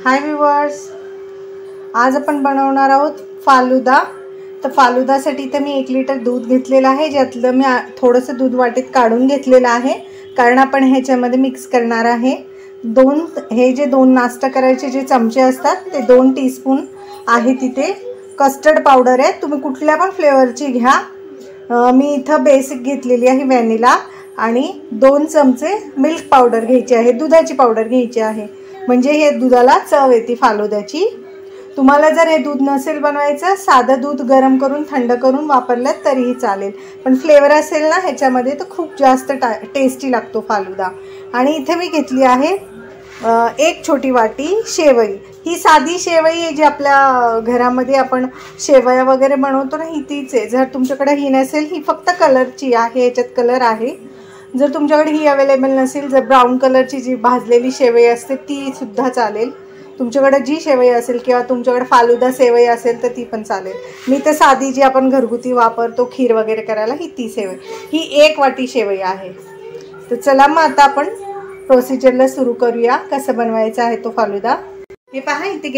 हाय viewers, आज आपण बनवणार आहोत फालुदा। तर फालुदासाठी तर मी 1 लिटर दूध घेतलेलं आहे, ज्यातलं मी थोडंसं दूध वाटीत काढून घेतलेलं आहे, कारण आपण ह्याच्यामध्ये मिक्स करणार आहे। हे दोन नाश्ता करायचे जे चमचे असतात ते 2 टीस्पून आहे। तिथे कस्टर्ड पावडर आहे, तुम्ही कुठल्या पण फ्लेवरची घ्या। मी इथं बेसिक घेतलेली आहे व्हॅनिला, आणि 2 चमचे मिल्क पावडर घ्यायची आहे, दुधाची पावडर घ्यायची आहे, म्हणजे हे दुधाला चव येते फालुद्याची। तुम्हाला जर हे दूध नसेल बनवायचं, साधं दूध गरम करून थंड करून वापरलं तरीही चालेल, पण फ्लेवर असेल ना ह्याच्यामध्ये तर खूप जास्त टेस्टी लागतो फालुदा। आणि इथे मी घेतली आहे 1 छोटी वाटी शेवई। ही साधी शेवई आहे जी आपल्या घरामध्ये आपण शेवया वगैरे बनवतो ना, ही तीच आहे। जर तुमच्याकडे ही नसेल, ही फक्त कलरची आहे, याच्यात कलर आहे। जर तुमच्याकडे ही अवेलेबल नसेल, जर ब्राऊन कलरची जी भाजलेली शेवई असते ती सुद्धा चालेल। तुमच्याकडे जी शेवई असेल किंवा तुमच्याकडे फालुदा सेवई असेल तर ती पण चालेल। मी तर साधी जी आपण घरगुती वापरतो खीर वगैरे करायला, ही ती शेवई, ही 1 वाटी शेवई आहे। तर चला मग आता आपण प्रोसिजरला सुरू करूया, कसं बनवायचा आहे तो फालुदा। हे पहा, इथे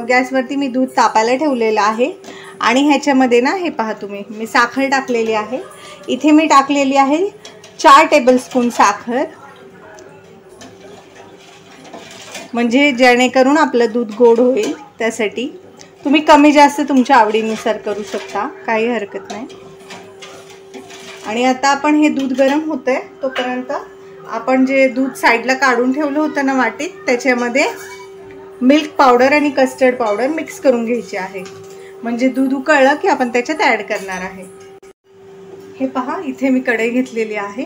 गॅसवरती मी दूध तापायला ठेवलेलं आहे, आणि ह्याच्यामध्ये ना हे पहा तुम्ही, मी साखर टाकलेली आहे। इथे मी टाकलेली आहे 4 टेबलस्पून साखर, म्हणजे जेणेकरून आपलं दूध गोड होईल, त्यासाठी तुम्ही कमी जास्त तुमच्या आवडीनुसार करू शकता, काही हरकत नाही। आणि आता आपण हे दूध गरम होतंय तोपर्यंत आपण जे दूध साईडला काढून ठेवलं होतं ना वाटीत, त्याच्यामध्ये मिल्क पावडर आणि कस्टर्ड पावडर मिक्स करून घ्यायची आहे, म्हणजे दूध उकळलं की आपण त्याच्यात ॲड करणार आहे। हे पहा, इथे मी कढई घेतलेली आहे,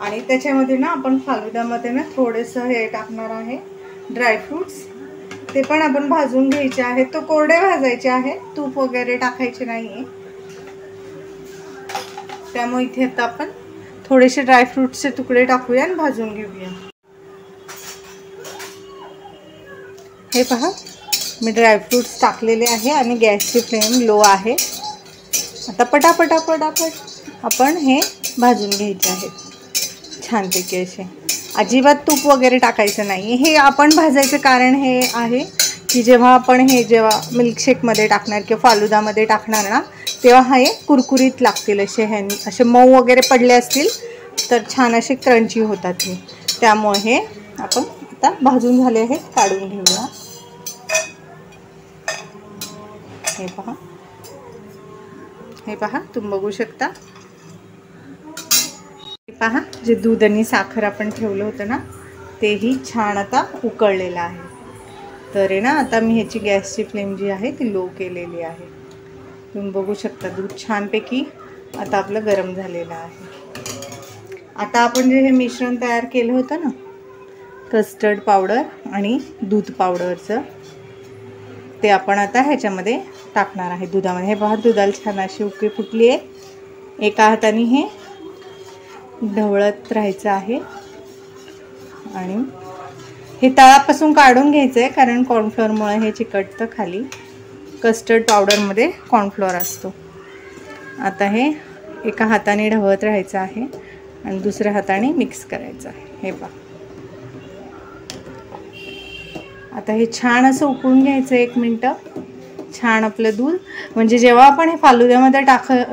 आणि त्याच्यामध्ये ना आपण फालुदामध्ये ना थोडंसं हे टाकणार आहे, ड्रायफ्रूट्स। ते पण आपण भाजून घ्यायचे आहेत, तो कोरडे भाजायचे आहे, तूप वगैरे टाकायचे नाही आहे। त्यामुळे इथे आता आपण थोडेसे ड्रायफ्रूट्सचे तुकडे टाकूया आणि भाजून घेऊया। हे पहा, मी ड्रायफ्रूट्स टाकलेले आहे आणि गॅसची फ्लेम लो आहे। आता पटापट आपण हे भाजून घ्यायचे आहेत छानपैकी असे, अजिबात तूप वगैरे टाकायचं नाही। हे आपण भाजायचं कारण हे आहे की जेव्हा मिल्कशेकमध्ये टाकणार किंवा फालुदामध्ये टाकणार ना, तेव्हा हे कुरकुरीत लागतील, असे मऊ वगैरे पडले असतील तर छान असे क्रंची होतात हे। त्यामुळे हे आपण आता भाजून झाले आहेत, काढून घेऊया। हे पहा तुम्ही बघू शकता। हे पहा, जे दूध आणि साखर आपण ठेवलं होतं ना, तेही छान आता उकळलेलं आहे। तर आहे ना, आता मी ह्याची गॅसची फ्लेम जी आहे ती लो केलेली आहे। तुम्ही बघू शकता दूध छानपैकी आता आपलं गरम झालेलं आहे। आता आपण जे हे मिश्रण तयार केलं होतं ना, कस्टर्ड पावडर आणि दूध पावडरचं, ते आपण आता ह्याच्यामध्ये टाकणार आहे दुधामध्ये। हे पहा, दुधाला छान अशी उकळी फुटली आहे। एका हाताने हे ढवळत राहायचं आहे, आणि हे तळापासून काढून घ्यायचं आहे, कारण कॉर्नफ्लोअरमुळे हे चिकटतं खाली। कस्टर्ड पावडरमध्ये कॉर्नफ्लोअर असतो। आता हे एका हाताने ढवळत राहायचं आहे आणि दुसऱ्या हाताने मिक्स करायचं आहे। हे पहा, आता हे छान असं उकळून घ्यायचं 1 मिनटं। छान आपलं दूध, म्हणजे जेव्हा आपण हे फालुद्यामध्ये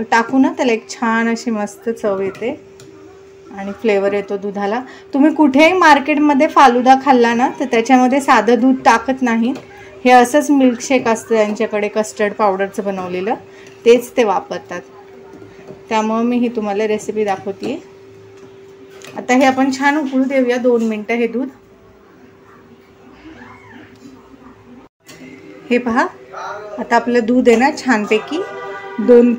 टाकू ना, त्याला एक छान अशी मस्त चव येते आणि फ्लेवर येतो दुधाला। तुम्ही कुठेही मार्केटमध्ये फालुदा खाल्ला ना, तर त्याच्यामध्ये साधं दूध टाकत नाहीत, हे असंच मिल्कशेक असतं त्यांच्याकडे कस्टर्ड पावडरचं बनवलेलं, तेच ते वापरतात। त्यामुळे मी ही तुम्हाला रेसिपी दाखवते। आता हे आपण छान उकळू देऊया 2 मिनटं हे दूध। हे पहा, आता आपलं दूध आहे ना छानपैकी 2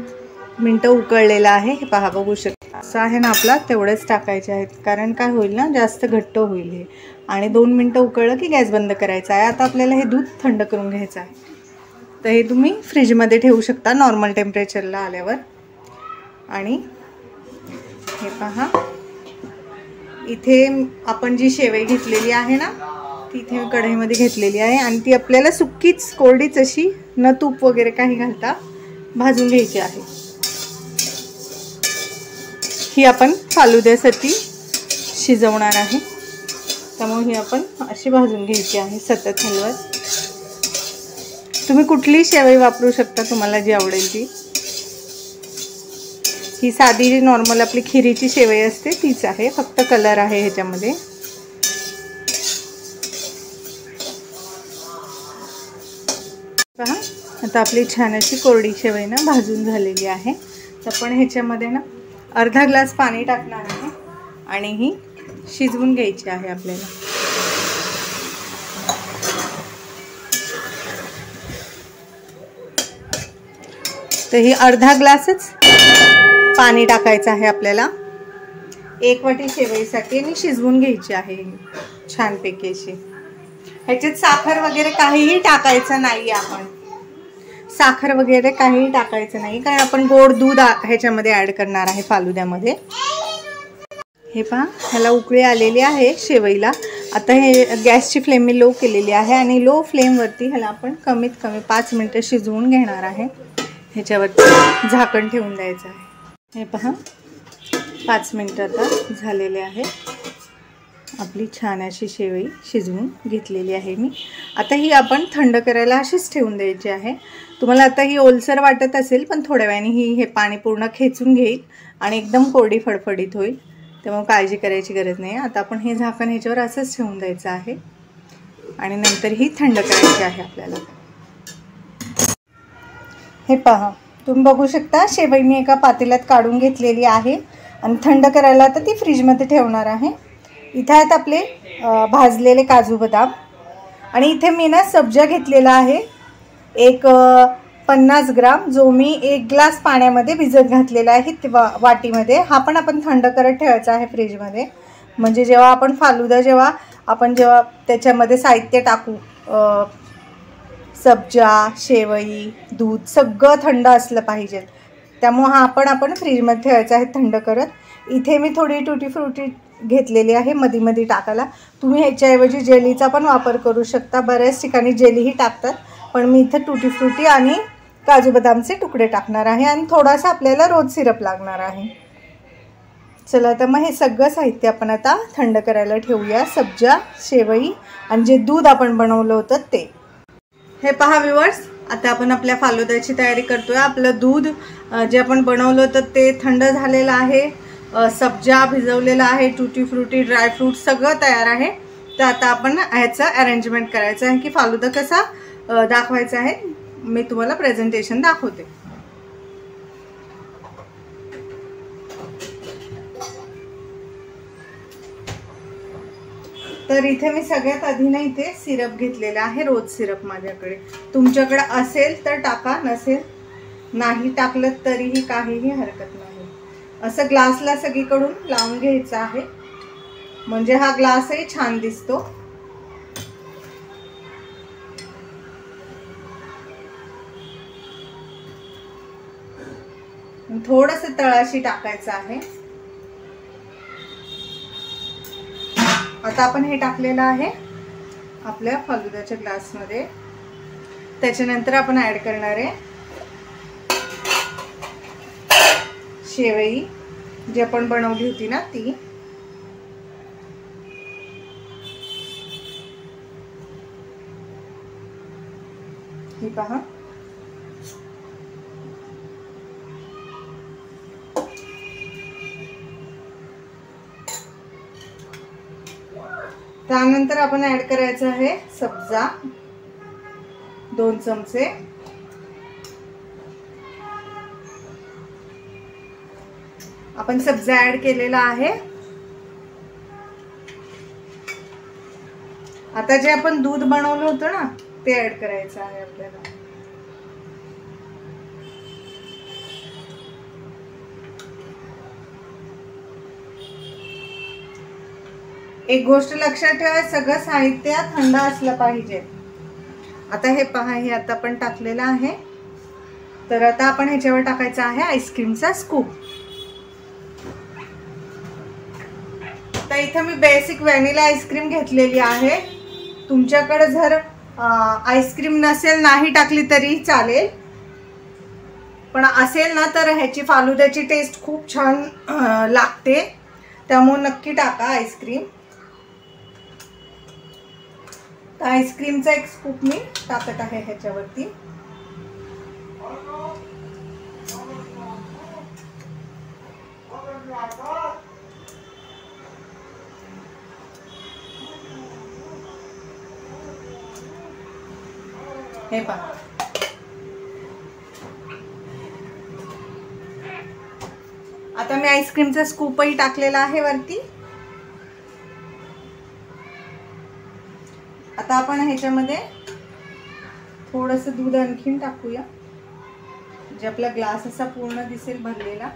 मिनटं उकळलेलं आहे। हे पहा, बघू शकता असं आहे ना आपला, तेवढेच टाकायचे आहेत, कारण काय होईल ना, जास्त घट्ट होईल हे। आणि 2 मिनटं उकळलं की गॅस बंद करायचा आहे। आता आपल्याला हे दूध थंड करून घ्यायचं आहे, तर हे तुम्ही फ्रीजमध्ये ठेवू शकता नॉर्मल टेम्परेचरला आल्यावर। आणि हे पहा, इथे आपण जी शेवई घेतलेली आहे ना, ती इथे मी कढईमध्ये घेतलेली आहे, आणि ती आपल्याला सुक्कीच कोरडीच अशी, न तूप वगैरे काही घालता भाजून घ्यायची आहे। ही आपण फालुद्यासाठी शिजवणार आहे। त्यामुळे ही आपण अशी भाजून घ्यायची आहे सतत हलवत. तुम्ही कुठलीही शेवई वापरू शकता, तुम्हाला जी आवडेल ती. ही साधी जी नॉर्मल आपली खिरीची शेवई असते तीच आहे, फक्त कलर आहे ह्याच्यामध्ये. पहा आता आपली छान अशी कोरडी शेवई ना भाजून झालेली आहे. तर आपण ह्याच्यामध्ये ना अर्धा ग्लास पाणी टाकणार आहे आणि ही शिजवून घ्यायची आहे आपल्याला. तर ही अर्धा ग्लासच पाणी टाकायचं आहे आपल्याला 1 वाटी शेवईसाठी आणि शिजवून घ्यायची आहे छानपैकी अशी. ह्याच्यात साखर वगैरे काहीही टाकायचं नाही, आपण साखर वगैरे काहीही टाकायचं नाही, कारण आपण गोड दूध ह्याच्यामध्ये ॲड करणार आहे फालुद्यामध्ये. हे पहा ह्याला उकळी आलेली आहे शेवईला. आता हे गॅसची फ्लेम मी लो केलेली आहे आणि लो फ्लेमवरती ह्याला आपण कमीत कमी 5 मिनटं शिजवून घेणार आहे. ह्याच्यावरती झाकण ठेवून द्यायचं आहे. हे पहा 5 मिनटं आता झालेले आहे. आपली छान अशी शेवई शिजवून घेतलेली आहे मी. आता ही आपण थंड करायला अशीच ठेवून द्यायची आहे. तुम्हाला आता ही ओलसर वाटत असेल, पण थोड्या वेळाने हे पाणी पूर्ण खेचून घेईल आणि एकदम कोरडी फडफडीत होईल, त्यामुळे काळजी करायची गरज नाही. आता आपण हे झाकण ह्याच्यावर असंच ठेवून द्यायचं आहे आणि नंतर ही थंड करायची आहे आपल्याला. हे पहा तुम्ही बघू शकता शेवई मी एका पातेल्यात काढून घेतलेली आहे आणि थंड करायला आता ती फ्रीजमध्ये ठेवणार आहे. इथे आहेत आपले भाजलेले काजू बदाम आणि इथे मी ना सब्जा घेतलेला आहे 50 ग्राम, जो मी 1 ग्लास पाण्यामध्ये भिजत घातलेला आहे वाटीमध्ये. हा पण आपण थंड करत ठेवायचा आहे फ्रीजमध्ये, म्हणजे जेव्हा आपण फालुदा जेव्हा त्याच्यामध्ये साहित्य टाकू, सब्जा, शेवई, दूध सगळं थंड असलं पाहिजे, त्यामुळे हा आपण फ्रीजमध्ये ठेवायचा आहे थंड करत. इथे मी थोडी टुटी फ्रुटी घेतलेली आहे मधी टाकायला. तुम्ही ह्याच्याऐवजी जेलीचा पण वापर करू शकता, बऱ्याच ठिकाणी जेलीही टाकतात, पण मी इथे टुटी फ्रुटी आणि काजू बदामचे तुकडे टाकणार आहे आणि थोडासा आपल्याला रोज सिरप लागणार आहे. चला तर मग हे सगळं साहित्य आपण आता थंड करायला ठेवूया. सब्जा, शेवई आणि जे दूध आपण बनवलं होतं ते. हे पहा व्ह्यूअर्स, आता आपण आपल्या फालुद्याची तयारी करतोय. आपलं दूध जे आपण बनवलं होतं ते थंड झालेलं आहे, सब्जा भिजवलेला आहे, टुटी फ्रुटी, ड्रायफ्रूट सगळं तयार आहे. तर आता आपण ह्याचं अरेंजमेंट करायचं आहे की फालुदा कसा दाखवायचा आहे, मी तुम्हाला प्रेझेंटेशन दाखवते. तर इथे मी सगळ्यात आधी ना इथे सिरप घेतलेला आहे, रोज सिरप माझ्याकडे. तुमच्याकडे असेल तर टाका, नसेल नाही टाकलं तरीही काहीही हरकत नाही. असं ग्लासला सगळीकडून लावून घ्यायचं आहे, म्हणजे हा ग्लासही छान दिसतो. थोडंसं तळाशी टाकायचं आहे. आता आपण हे टाकलेलं आहे आपल्या फालुद्याच्या ग्लासमध्ये. त्याच्यानंतर आपण ॲड करणार आहे शेवई जी आपण बनवली होती ना ती. ही पहा, त्यानंतर आपण ॲड करायचं आहे सब्जा 2 चमचे. आपण सब्जा ॲड केलेला आहे. आता जे आपण दूध बनवलं होतं ना ते ॲड करायचं आहे आपल्याला. एक गोष्ट लक्षात ठेवा, सगळं साहित्य थंड असलं पाहिजे. आता हे पहा, हे आता आपण टाकलेलं आहे. तर आता आपण ह्याच्यावर टाकायचा आहे आईस्क्रीमचा स्कूप. तर इथे मी बेसिक व्हॅनिला आईस्क्रीम घेतलेली आहे. तुमच्याकडे जर आईस्क्रीम नसेल, नाही टाकली तरी चालेल, पण असेल ना तर ह्याची फालुद्याची टेस्ट खूप छान लागते, त्यामुळे नक्की टाका आईस्क्रीम. तर आईस्क्रीमचा एक स्कूप मी टाकत आहे ह्याच्यावरती. हे पहा, आता मी आईस्क्रीमचा स्कूपही टाकलेला आहे वरती. आता आपण ह्याच्यामध्ये थोडंसं दूध आणखीन टाकूया, म्हणजे आपला ग्लास असा पूर्ण दिसेल भरलेला.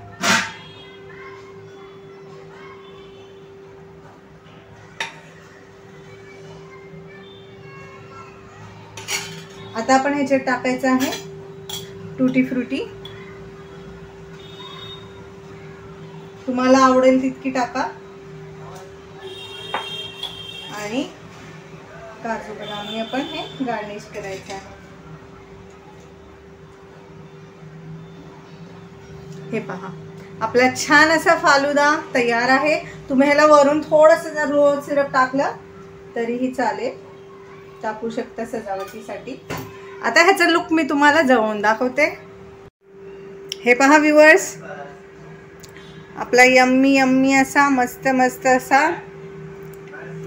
आता आपण ह्याच्यात टाकायचं आहे टूटी फ्रुटी. तुम्हाला आवडेल तितकी टाका. आणि काजू बदामी आपण हे गार्निश करायचं आहे. हे पहा, आपला छान असा फालुदा तयार आहे. तुम्ही ह्याला वरून थोडंसं जर रोज सिरप टाकलं तरीही चालेल, टाकू शकता सजावटीसाठी. आता ह्याचा लुक मी तुम्हाला जवळून दाखवते. हे पहा व्ह्यूअर्स, आपला यम्मी यम्मी असा मस्त मस्त असा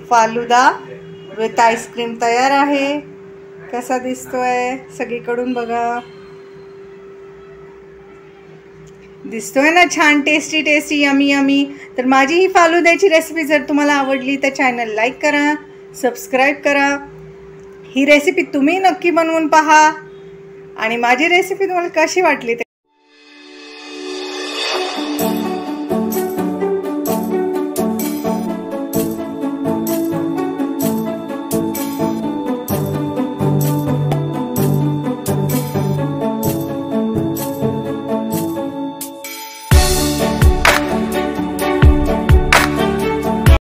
फालुदा विथ आईस्क्रीम तयार आहे. कसा दिसतोय सगळीकडून बघा. दिसतोय ना छान, टेस्टी टेस्टी, यमी यमी. तर माझी ही फालुद्याची रेसिपी जर तुम्हाला आवडली तर चॅनल लाईक करा, सबस्क्राईब करा. ही रेसिपी तुम्ही नक्की बनवून पहा आणि माझी रेसिपी तुम्हाला कशी वाटली